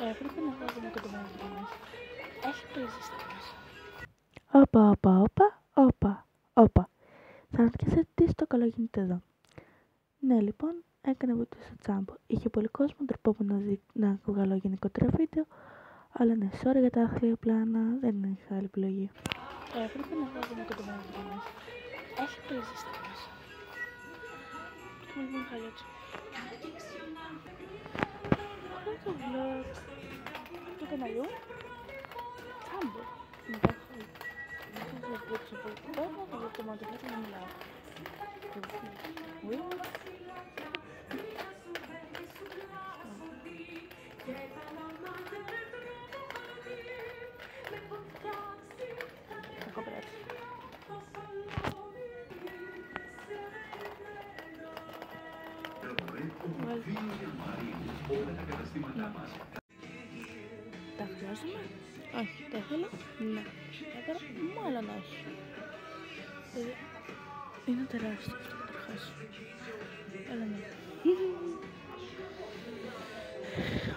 Έπρεπε να βάζουμε κοντωμένες γραμμές. Έχει κλείσει στα μέσα. Όπα. Θα ρωτήσετε τι στο καλό γίνεται εδώ. Ναι, λοιπόν, έκανε βουτή στο τσάμπο. Είχε πολύ κόσμο, ντρεπόμουν να βγάλω γενικότερα βίντεο, αλλά ναι, sorry για τα άθλια πλάνα, δεν είχα άλλη επιλογή. Έπρεπε να βάζουμε κοντωμένες γραμμές. Έχει κλείσει στα μέσα. Μου λοιπόν χαλιότσο. Αυτό το vlog του καναλιού τσάμπο. Μετά θα σας δείξω πολύ κόσμο, το βλέπω μόνο το βλέπω να μιλάω. Έχω περάσει. Τα χρειάζομαι? Όχι. Τα θέλω? Ναι. Έπερα? Μάλλον όχι. Είναι τεράστιο αυτό καταρχάς. Αλλά ναι.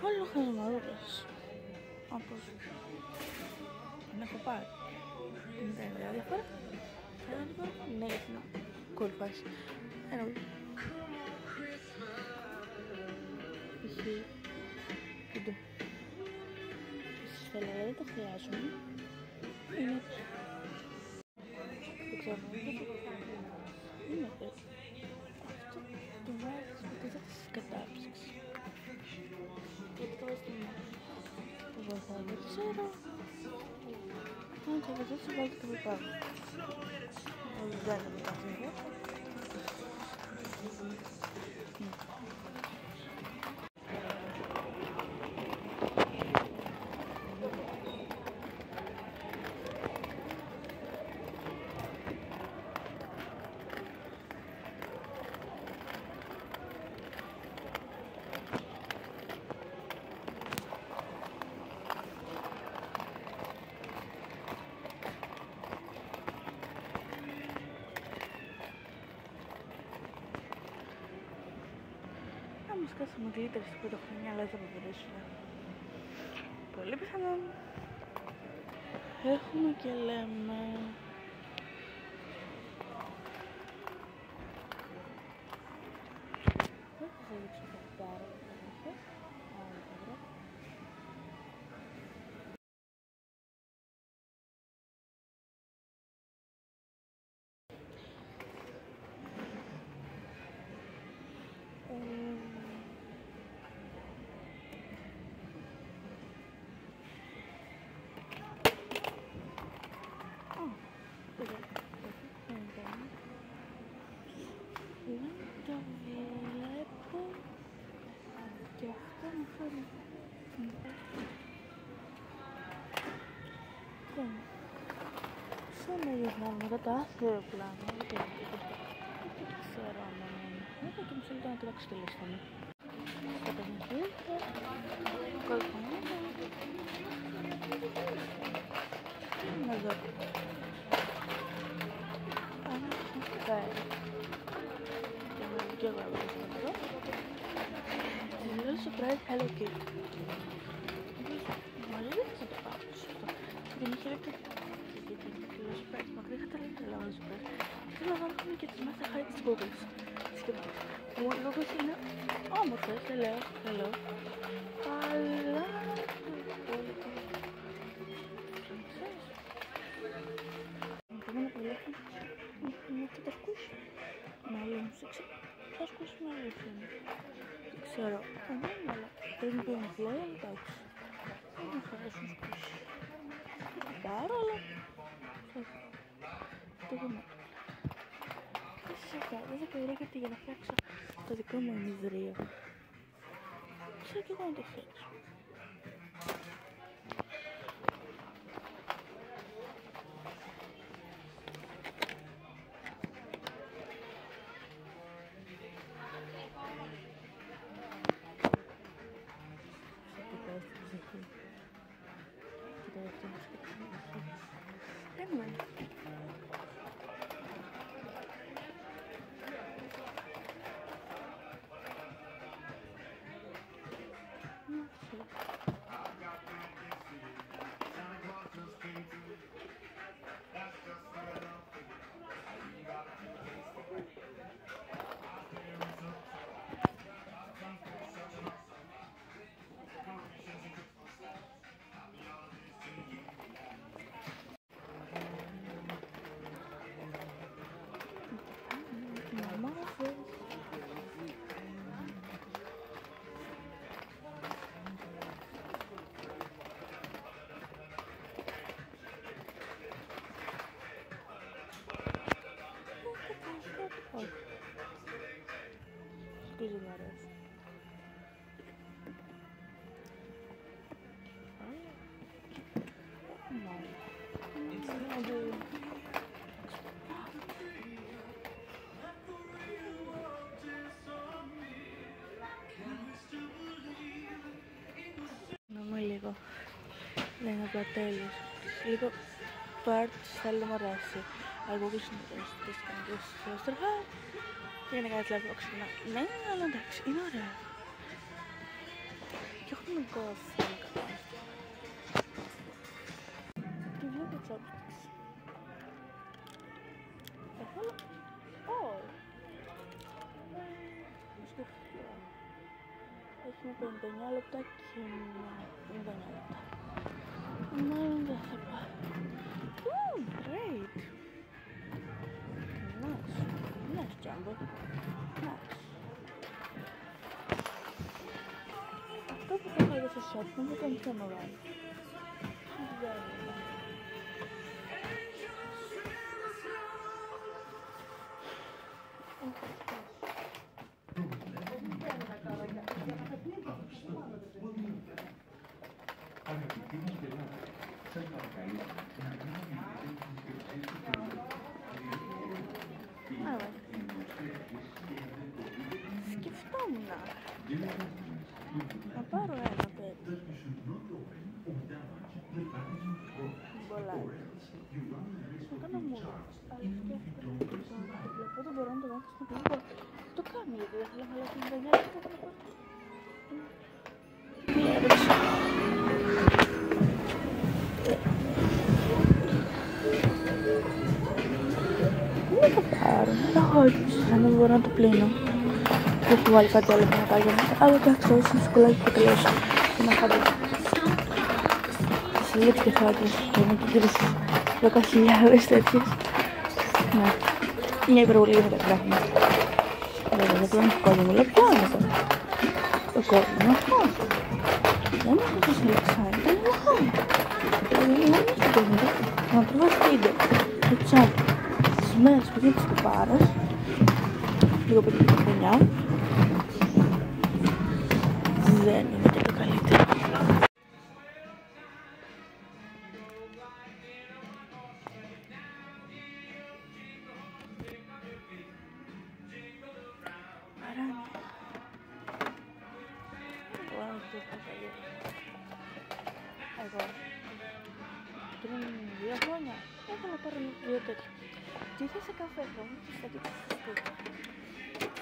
Όλο χαζομαρούλες. Όπως δεν έχω πάρει. Είναι τα ιδέα διαφορά. Ένα λοιπόν, ναι, γιατί να κολυφάσει. Ένα λοιπόν. Είχε κουντό. Στις φελές δεν το χρειάζομαι. Είναι έτσι. Δεν ξέρω, είναι έτσι. Αυτό το βάζεις μετά της κατάψυξης. Γιατί το βάζεις το βοηθάει, δεν ξέρω. Αν το βοηθάει, το βάλεις και από πάνω. Δεν είναι μετά αυτό. Θα μας κάσουμε γλύτερη στην πρωτοχρονιά, αλλά δεν θα μπορέσουμε. Πολύ πιθανόν. Έχουμε και λέμε. Δεν θα σας δείξω πάρα πολύ. Δεν το βλέπω και αυτό μου φέρνει. Σαν να γυρνάμε μετά το άθλιο πλάνο, δεν ξέρω αν είναι. Έχω και μισό λεπτό να κοιτάξω τη λίστα μου. Θα το μισήσω, κολπονίδα. Να δω. Αν έχω φέρει. Και εγώ έβαλα εδώ. Της λέω surprise Hello Kitty. Μαζί δεν θα το πάω σωστό. Δεν είχε λεπτό. Γιατί λέω surprise, μακρύ είχα τα λεπτά λέω surprise. Θέλω να βάλουμε και τις μάθα χάρη της Googles. Μου οι Googles είναι όμορφες, δεν λέω. Αλλά το υπόλοιπο. Ξέρεις. Το μόνο που λέω είναι ότι τα ακούσει. Μάλλον θα ακούσει με αλήθεια. Δεν ξέρω. Αλλά πριν που είναι φλόγια, εντάξει. Δεν μου αρέσουν να ακούσει. Δεν πάρω, αλλά το δούμε. Δεν θα πω γιατί για να φτιάξω το δικό μου ημιδρίο. Ξέρω και εγώ να το φτιάξω. αυτό. Δεν είναι απλά τέλειος. Λίγο το art style δεν μου αρέσει. Αλλά εγώ συνδυαστές κανείς στροφά. Και είναι κάτι λάβει ξανά. Ναι, αλλά εντάξει, είναι ωραίο. Και έχω τον goth film κατά. Τι βλέπω chopsticks. Θα θέλω... Όχι. Σκεφτώ. Έχουμε 59 λεπτά και 59 λεπτά. Μάλλον δεν θα πάω. Great. Nice. Nice, Jumbo. Nice. Αυτό που θα είχα στο shop μου ήταν πιο μεγάλο. Σκεφτόμουν να πάρω ένα παιδί μπολάκι να κάνω μούδα, αλλά σκέφτομαι το πλευρό δεν μπορώ να το μάθω στο πλευρό. Το κάνω γιατί δεν θέλω να χαλάσω την παιδιά και θα κάνω μία έρεξη. Δεν θα πάρω, έχω όρκηση, αν δεν μπορώ να το πλύνω. Δεν έχω βάλει κάτι άλλο να κάνω, αλλά εντάξει, όσο είναι σκολάκι που τελειώσω. Είναι χάρη. Τις λίψεις και χάρτες, είναι και γύρω στις 10.000 τέτοιες. Ναι, μια υπερβολή για τα γράφουμε. Βέβαια, δεν πρέπει να έχει κόσμο, αλλά ποιο είναι τώρα. Το κόσμο είναι αυτό. Δεν είναι αυτό σε λεξάρι, δεν είναι αυτό. Δηλαδή, δεν είναι στο κόσμο, να τραβάς βίντεο. Έτσι, τις μέρες που γίνεις το πάρος, λίγο πριν την χρονιά, δεν είναι και το καλύτερο. Εγώ πριν 2 χρόνια ήθελα να πάρω 2 τέτοια. Και ήρθα σε καφέ μου και στα δείξω στο σπίτι.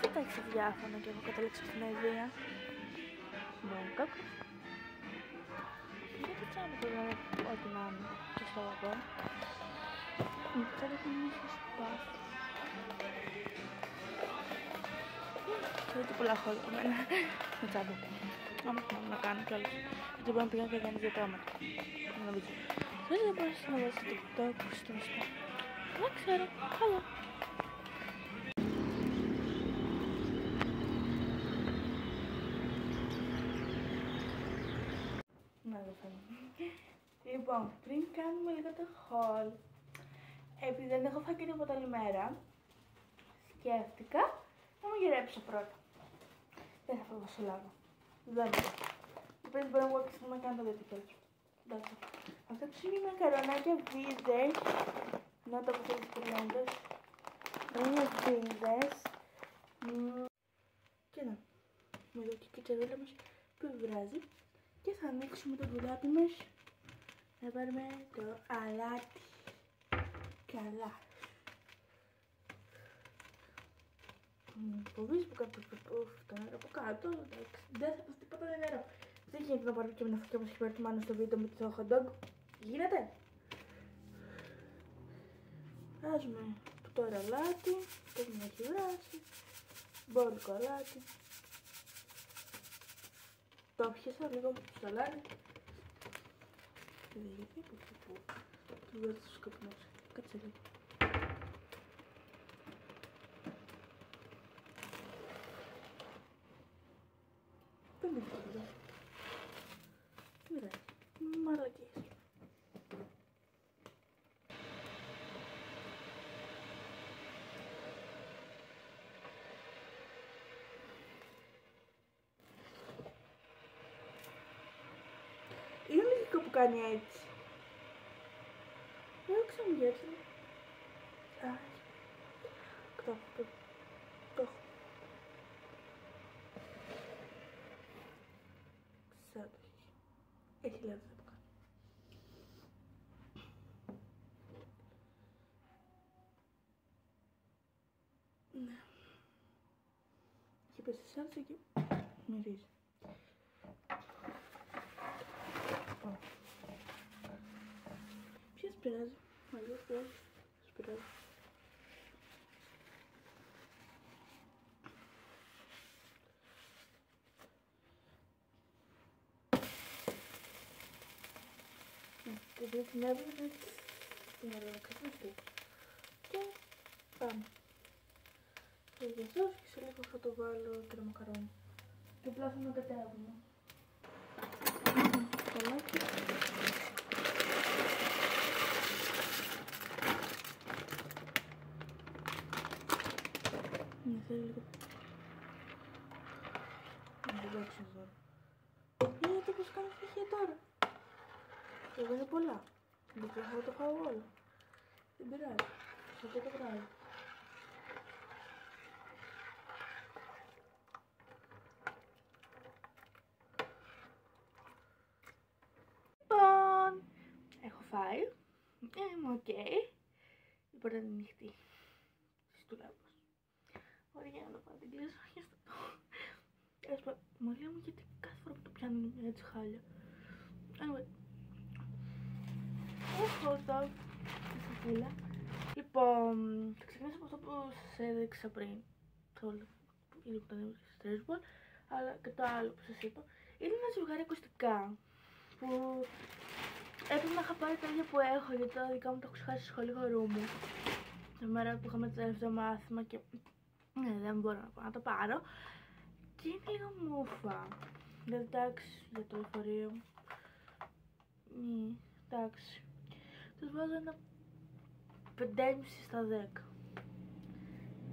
Κοιτάξτε διάφανα και έχω καταλήξει στην ιδέα. Μόνο κάκο. Γιατί τσάμε το λέω ό,τι να είναι και στο βαγό. Τώρα έχω μία σπάθη. Ξέρω τι πολλά χώρια από μένα. Με τσάμπο. Άμα θυμάμαι να κάνω κιόλας. Γιατί μπορεί να πήγα και κάνει 2 πράγματα. Νομίζω. Δεν μπορείς να βάζεις TikTok στο Insta. Δεν ξέρω. Καλά. Να το φαίνομαι. Λοιπόν, πριν κάνουμε λίγο το haul, επειδή δεν έχω φάει και τίποτα άλλη μέρα, σκέφτηκα να μαγειρέψω πρώτα. Δεν θα φάω βασιλάβα. Δεν μπορώ. Επίσης μπορώ να κάνω το τέτοιο. Εντάξει. Αυτό το είναι μακαρονάκια βίδες. Να το πω τις κουρλέντες. Είναι βίδες. Και να. Με εδώ και η κιτσαρούλα μας που βράζει. Και θα ανοίξουμε το δουλάπι μας. Να πάρουμε το αλάτι. Καλά. Φοβείς που κάτω το νερό από κάτω. Εντάξει. Δεν θα πω τίποτα νερό. Δεν γίνεται να πάρω και με αυτό όπως έχει πάρει το Μάνο στο βίντεο με το hot dog. Γίνεται. Βάζουμε το αλάτι, το έχουμε έχει βράσει, μπόλικο αλάτι. Το πιέσα λίγο με το σαλάρι. Δεν γιατί που το βάζω στους καπνούς. Κάτσε λίγο. Δεν είναι τίποτα. Ωραία. Μαλακίες. Είναι λογικό που κάνει έτσι. Δεν ξαναγέψω. Α, το έχω. Ξάτοχη. Έχει λάδι από κάτω. Ναι. Έχει πέσει σάλτσα και μυρίζει. Ποιος πειράζει, αλλιώς πειράζει, ποιος πειράζει. Και δεν την έβγαινε την ολοκαθιστή. Και πάμε. Το γεσός και σε λίγο θα το βάλω και το μακαρόνι. Και απλά θα με κατέβουμε. Καλάκι. Ναι, θέλει λίγο. Να το δόξεις τώρα. Γιατί πως κάνω στοιχεία τώρα. Εδώ είναι πολλά. Δεν θα το φάω όλο. Δεν πειράζει. Σε αυτό το βράδυ. Λοιπόν, έχω φάει. Είμαι οκ. Η πόρτα είναι ανοιχτή. Στις τουλάπες. Ωραία, να το πάω την κλείσω. Μωρία μου, γιατί κάθε φορά που το πιάνω είναι έτσι χάλια. Anyway. Hot dog. Λοιπόν, θα ξεκινήσω από αυτό που σας έδειξα πριν. Το όλο που ήταν stressball, αλλά και το άλλο που σας είπα. Είναι ένα ζευγάρι ακουστικά που έπρεπε να είχα πάρει τα ίδια που έχω, γιατί τα δικά μου τα έχω χάσει στο σχολείο χορού μου. Τη μέρα που είχαμε το τελευταίο μάθημα και δεν μπορώ να πάω να το πάρω. Και είναι λίγο μούφα. Δηλαδή εντάξει για το λεωφορείο. Εντάξει. Τους βάζω ένα 5,5 στα 10.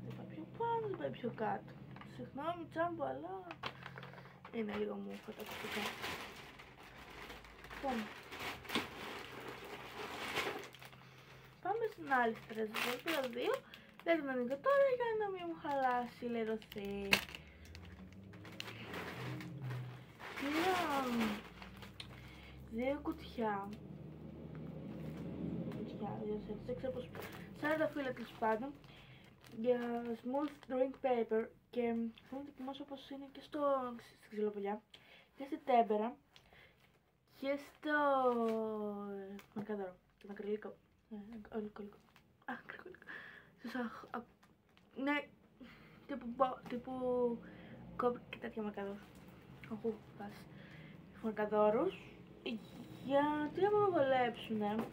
Δεν πάει πιο πάνω, δεν πάει πιο κάτω. Συγγνώμη Τσάμπο, αλλά είναι λίγο μούφα τα ακουστικά. Λοιπόν, πάμε στην άλλη stressball. Πήρα 2. Δεν την ανοίγω τώρα για να μην μου χαλάσει η λερωθή. Πήρα 2 κουτιά. Δεν ξέρω πως 40 φύλλα τέλος πάντων για smooth drink paper και θέλω να δοκιμάσω πως είναι και στη ξυλοπολιά και στη τέμπερα και στο μαρκαδόρο και το ακριλικό. Ναι, τύπου κόμπι και τέτοια μαρκαδόρου. Οχου, πας μαρκαδόρους γιατί να με βολέψουνε.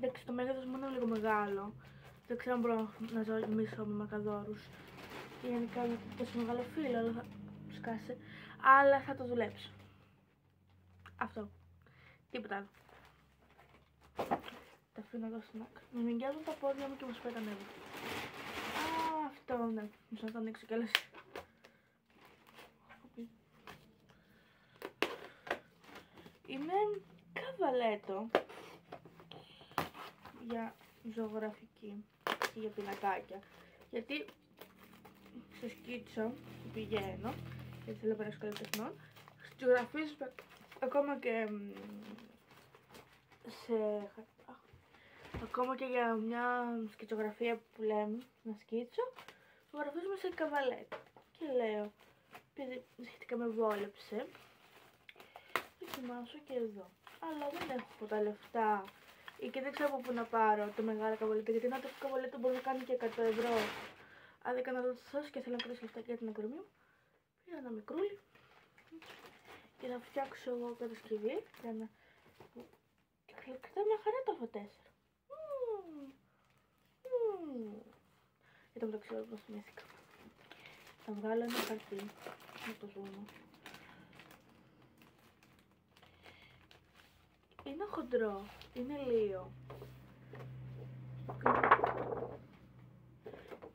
Εντάξει, το μέγεθος μου είναι λίγο μεγάλο. Δεν ξέρω αν μπορώ να ζωμίσω με μαρκαδόρους. Γενικά είναι τόσο μεγάλο φύλλο, αλλά θα σκάσει. Αλλά θα το δουλέψω. Αυτό. Τίποτα άλλο. Τα αφήνω εδώ στην άκρη. Με μυγκιάζουν τα πόδια μου και μου σπάει τα νεύρα. Αυτό ναι. Μισό να το ανοίξω κιόλας. Είναι καβαλέτο για ζωγραφική και για πινακάκια. Γιατί σε σκίτσο που πηγαίνω, γιατί θέλω να περάσω καλλιτεχνών, ζωγραφίζω ακόμα και ακόμα και για μια σκητσογραφία που λέμε, να σκίτσο, ζωγραφίζουμε σε καβαλέτο. Και λέω, επειδή σχετικά με βόλεψε, δοκιμάσω και εδώ. Αλλά δεν έχω τα λεφτά και δεν ξέρω από πού να πάρω το μεγάλο καβαλέτο, γιατί ένα τέτοιο καβαλέτο μπορεί να κάνει και 100 ευρώ. Αν δεν καταναλώσω και θέλω να κρατήσω λεφτά για την ακρομή μου, πήρα ένα μικρούλι και θα φτιάξω εγώ κατασκευή για να... Κρατάει μια χαρά το α4. Για το μεταξύ εγώ θυμήθηκα. Θα βγάλω ένα χαρτί με το ζώμα. Είναι χοντρό, είναι λίο.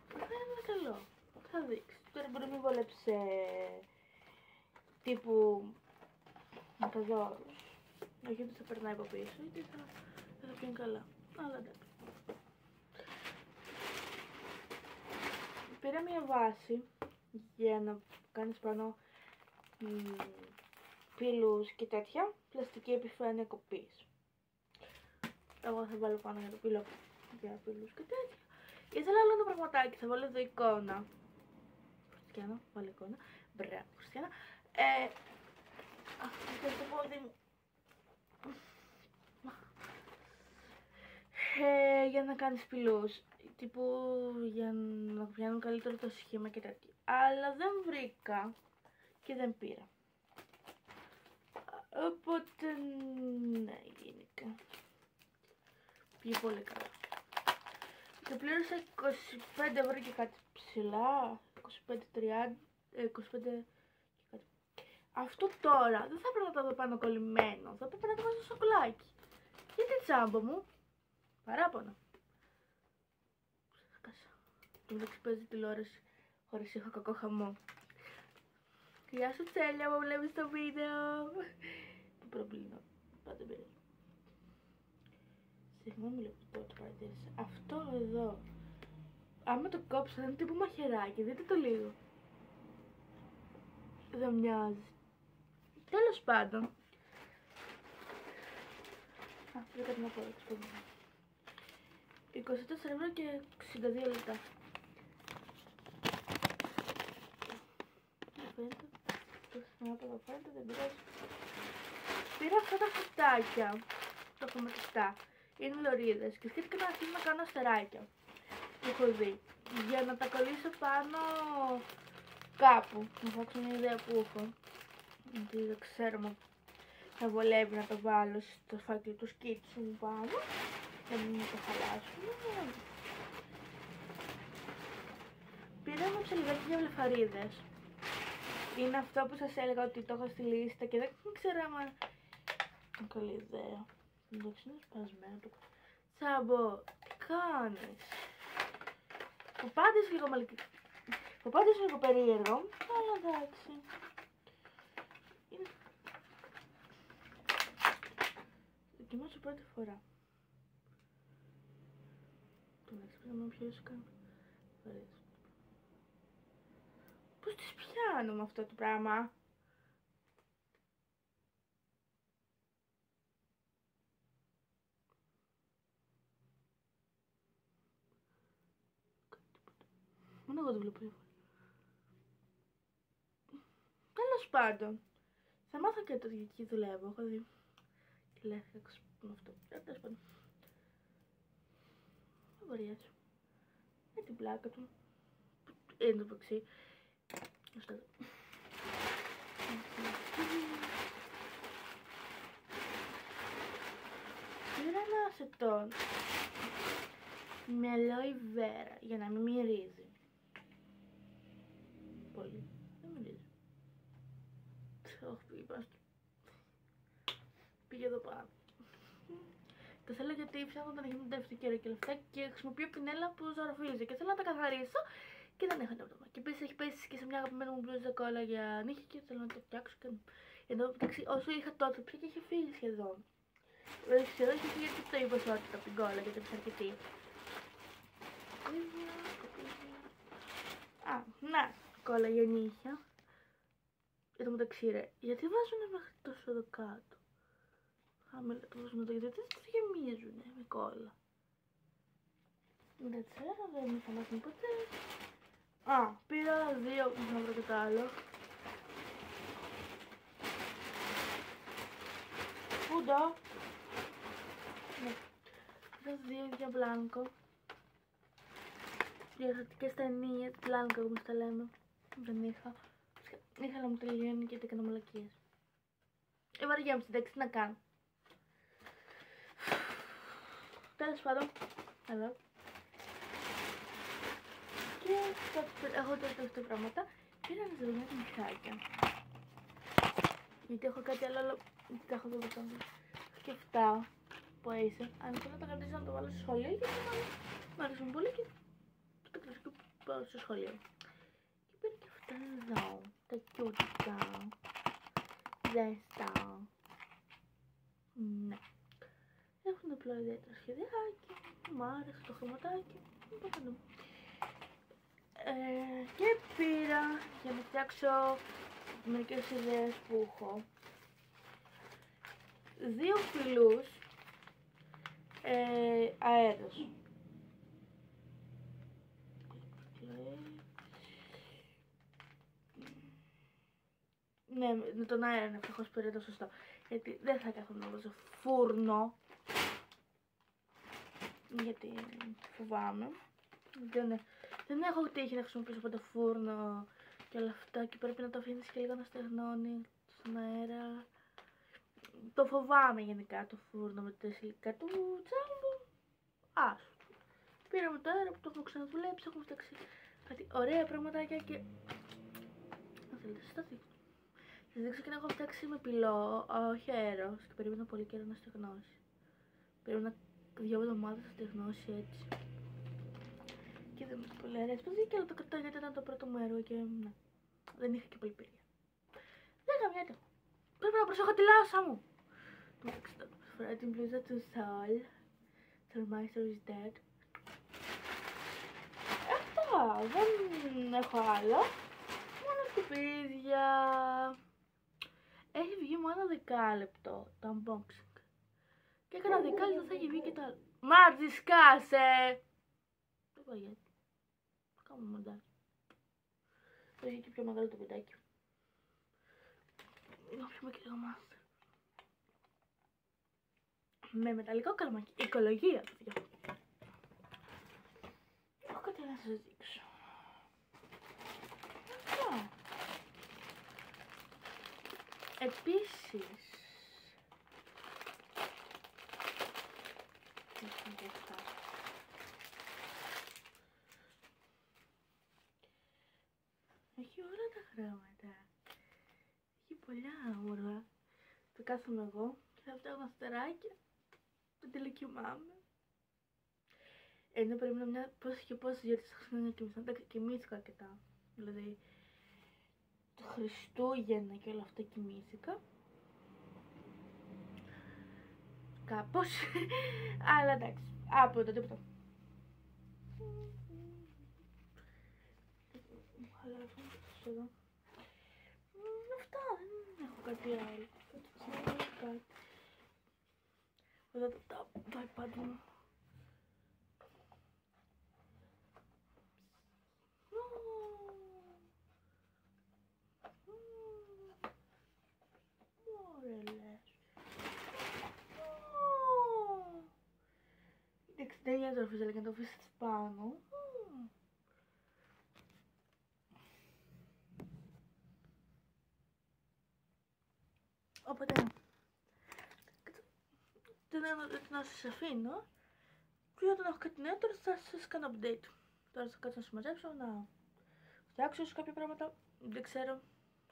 Θα είναι καλό, θα δείξει. Τώρα μπορεί να μην βολέψει τύπου μαρκαδόρους. Όχι ότι θα περνάει από πίσω, γιατί θα πιάνει καλά. Αλλά εντάξει. Πήρα μια βάση για να κάνεις πάνω πύλους και τέτοια, πλαστική επιφάνεια κοπής. Εγώ θα βάλω πάνω για το πύλο για πύλους και τέτοια. Ήθελα άλλο ένα πραγματάκι, θα βάλω εδώ εικόνα. Χριστιανά, βάλω εικόνα. Μπράβο, Χριστιανά. Αυτό το πόδι μου. Για να κάνεις πυλούς, τύπου για να πιάνουν καλύτερο το σχήμα και τέτοια. Αλλά δεν βρήκα και δεν πήρα. Οπότε, ναι, γενικά. Πήγε πολύ καλά. Και πλήρωσα 25 ευρώ και κάτι ψηλά, 25-30, 25 και κάτι. Αυτό τώρα δεν θα πρέπει να το δω πάνω κολλημένο, θα πρέπει να το βάζω στο σοκολάκι. Γιατί τσάμπο μου, παράπονο. Σκάσα. Το μεταξύ παίζει τηλεόραση χωρίς είχα κακό χαμό. Γεια σου Τσέλια που βλέπεις το βίντεο. Το προβλήμα, πάντα πειράζει. Συγγνώμη λίγο που το παρατήρησα. Αυτό εδώ, άμα το κόψω θα είναι τύπου μαχαιράκι, δείτε το λίγο. Δεν μοιάζει. Τέλος πάντων. Δεν κάτι να πω, 24 ευρώ και 62 λεπτά. Δεν φαίνεται. Το χρησιμοποιώ, φαίνεται, δεν πειράζει. Πήρα αυτά τα φυτάκια, τα χωματιστά. Είναι λωρίδες και σκέφτηκα να αρχίσω να κάνω αστεράκια που έχω δει για να τα κολλήσω πάνω κάπου, να φτιάξω μια ιδέα που έχω, γιατί δεν ξέρω αν θα βολεύει να το βάλω στο φάκελο του σκίτσου μου πάνω για να μην το χαλάσουμε. Πήρα ένα ψελιδάκι για βλεφαρίδες. Είναι αυτό που σας έλεγα ότι το έχω στη λίστα και δεν ξέρω αν είναι καλή ιδέα. Εντάξει, είναι σπασμένο το Τσάμπο, τι κάνεις? Μου πάντες λίγο μου πάντες λίγο περίεργο, αλλά εντάξει. Δοκιμάσω πρώτη φορά. Το μεταξύ πρέπει να πιέσω κάνω φορές. Πώς τις πιάνω με αυτό το πράγμα? Μόνο εγώ το βλέπω. Τέλος πάντων, θα μάθω και το γιατί δουλεύω. Έχω δει και λέει με αυτό. Τέλος πάντων, θα βαριάσω με την πλάκα του. Είναι το παξί. Αυτό εδώ. Πήρα ένα ασετόν με αλόι βέρα για να μην μυρίζει. Πολύ. Δεν μυρίζει. Πήγε εδώ πάνω. Το θέλω γιατί ψάχνω να γίνουν δεύτερη καιρό και λεφτά και χρησιμοποιώ πινέλα που ζωροφίζει και θέλω να τα καθαρίσω και δεν έχω νεύμα. Και επίσης έχει πέσει και σε μια αγαπημένη μου μπλούζα κόλλα για νύχια και θέλω να το φτιάξω και ενώ εντάξει όσο είχα τότε πια και είχε φύγει σχεδόν. Δεν ξέρω γιατί το είπα σώτητα από την κόλλα γιατί είναι αρκετή. Α, να, κόλλα για νύχια. Εν τω μεταξύ ρε, γιατί βάζουνε μέχρι τόσο εδώ κάτω? Χαμηλά το βάζουμε εδώ, γιατί δεν το γεμίζουνε με κόλλα. Δεν ξέρω, δεν είχα μάθει ποτέ. Α, πήρα δύο, να βρω και το άλλο. Φούντο. Ναι, πήρα δύο για μπλάνκο. Διαφορετικές ταινίες, μπλάνκο όπως τα λέμε. Δεν είχα. Είχα να μου τελειώνει γιατί έκανα μαλακίες. Βαριέμαι στην τάξη, τι να κάνω. Τέλος πάντων, εδώ. Και έχω τώρα τελευταία πράγματα. Πήρα να ζητήσω τα μυχάκια. Γιατί έχω κάτι άλλο, αλλά δεν τα έχω εδώ πάνω. Σκεφτάω που είσαι. Αν θέλω να τα κρατήσω να το βάλω στο σχολείο, γιατί μου αρέσουν πολύ και το κρατήσω και πάω στο σχολείο. Και πήρα και αυτά εδώ. Τα κιούτικα. Ζέστα. Ναι. Έχουν απλό ιδιαίτερο σχεδιάκι. Μου άρεσε το χρωματάκι. Και πήρα για να φτιάξω μερικές ιδέες που έχω. 2 φυλούς αέρος. Ναι, με τον αέρα είναι ευτυχώς περίπου σωστό. Γιατί δεν θα κάθομαι να βάζω φούρνο. Γιατί φοβάμαι. Δεν έχω τύχει να χρησιμοποιήσω από το φούρνο και όλα αυτά και πρέπει να το αφήνεις και λίγο να στεγνώνει στον αέρα. Το φοβάμαι γενικά το φούρνο με τα υλικά του τσάμπου. Άσου. Πήραμε το αέρα που το έχουμε ξαναδουλέψει, έχουμε φτιάξει κάτι ωραία πραγματάκια και... Αν θέλετε, σας τα δείξω. Σας δείξω και να έχω φτιάξει με πυλό, όχι αέρος και περίμενα πολύ καιρό να στεγνώσει. Περίμενα 2 εβδομάδες να στεγνώσει έτσι. Και δεν μου πολύ αρέσει παιδί και αλλά το κρατάω γιατί ήταν το πρώτο μου έργο και ναι, δεν είχα και πολύ πυρία. Δεν καμιάται. Πρέπει να προσέχω τη λάσα μου. Φοράω την μπλούζα του Soul. Soulmeister is dead. Αυτά, δεν έχω άλλο. Μόνο σκουπίδια. Έχει βγει μόνο 10 λεπτό το unboxing. Και έκανα 10 λεπτό θα έχει βγει και το άλλο. Μάρτζι σκάσε! Δεν πάει γιατί. Κάμε μοντάκι. Θα έχει και πιο μεγάλο το βιντεάκι. Να πιούμε και λίγο μάστερ. Με μεταλλικό καλαμάκι. Οικολογία, παιδιά. Έχω κάτι να σας δείξω. Αυτό. Επίσης. Έχει όλα τα χρώματα. Έχει πολλά όμορφα. Θα κάθομαι εγώ και θα φτιάχνω αστεράκια. Δεν τελικιουμάμαι. Ενώ περίμενα μια πόσες και πόσες γιορτές στα Χριστούγεννα και μισά. Εντάξει, κοιμήθηκα αρκετά. Δηλαδή, το Χριστούγεννα και όλα αυτά κοιμήθηκα. Κάπως. Αλλά εντάξει, από το τίποτα. Αυτά, δεν έχω κάτι άλλο. Εδώ το iPad μου. Εντάξει, δεν νοιάζει να αφήσεις, αλλά και να το αφήσεις πάνω. Οπότε, να σας αφήνω και όταν έχω κάτι νέο τώρα θα σας κάνω update. Τώρα θα κάτσω να συμμαζέψω, να φτιάξω ίσως κάποια πράγματα, δεν ξέρω,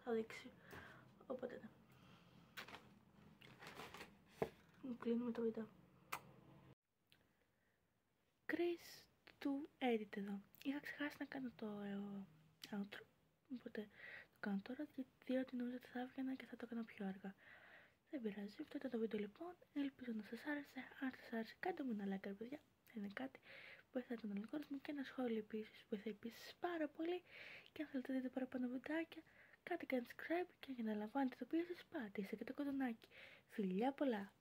θα δείξει. Οπότε ναι. Μου κλείνουμε το βίντεο. Chris του edit εδώ. Είχα ξεχάσει να κάνω το outro, οπότε το κάνω τώρα διότι νομίζω ότι θα έβγαινα και θα το κάνω πιο αργά. Δεν πειράζει, αυτό ήταν το βίντεο λοιπόν. Ελπίζω να σας άρεσε. Αν σας άρεσε, κάντε μου ένα like, παιδιά. Είναι κάτι που βοηθάει τον αλγόριθμο και ένα σχόλιο επίσης. Βοηθάει επίσης πάρα πολύ. Και αν θέλετε να δείτε παραπάνω βιντεάκια, κάντε και ένα subscribe και για να λαμβάνετε το πίσω σας πατήστε και το κουδουνάκι. Φιλιά πολλά!